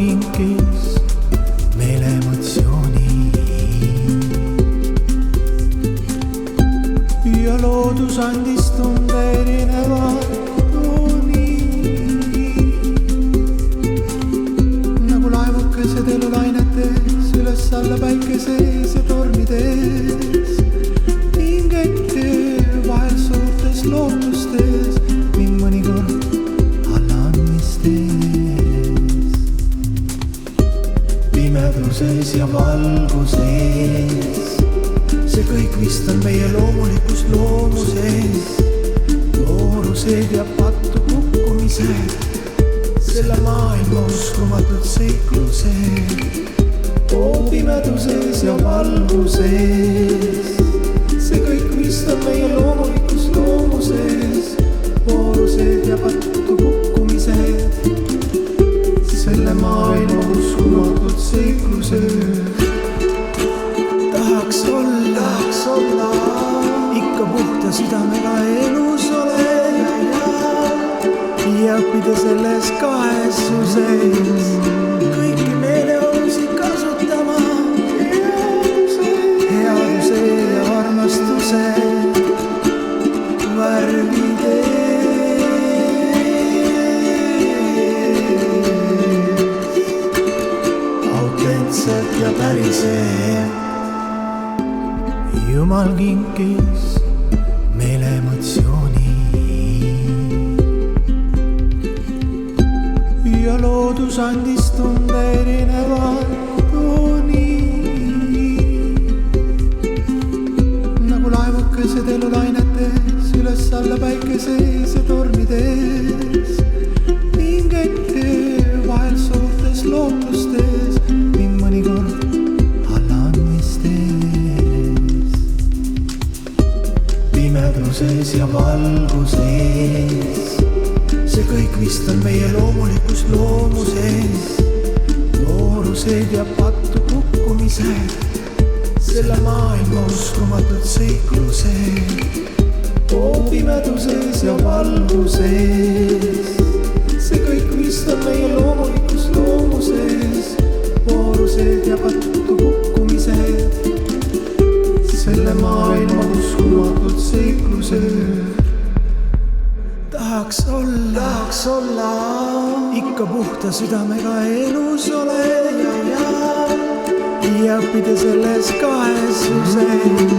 kinkis meile emotsiooni ja loodus andis tunde erinevad tooni. Nagu laevukesed elulainetes üles-alla päikeses ja tormides, hingete vahel suurtes lootustes ning mõnikord pimeduses ja valguses. See kõik vist on meie loomulikus loomuses. Noorused ja pattu kukkumised, selle maailma uskumatud seiklused. Pimeduses ja valguses. See kõik vist on meie loomulikus loomuses. Noorused ja pattu kukkumised, selle maailma uskumatud seiklused. Tahaks olla ikka puhta südamega elus ole ja õppida selles kahesuses kõiki meeleolusid kasutama. Headuse ja armastuse värvide ja päriselt. Jumal kinkis meile emotsiooni ja loodus andis tunde erinevad tooni. Nagu laevukesed elulainetes üles-alla päikeses ja tormides, hingete vahel suurtes lootustes ning mõnikord allaandmistes. Pimeduses ja valguses, see kõik vist on meie loomulikus loomuses. Noorused ja pattu kukkumised, selle maailma uskumatud seiklused. Pimeduses ja valguses, see kõik vist on meie loomulikus loomuses. Noorused ja pattu kukkumised, selle maailma uskumatud seiklused. Tahaks olla ikka puhta südamega elus ole ja õppida selles kahesuses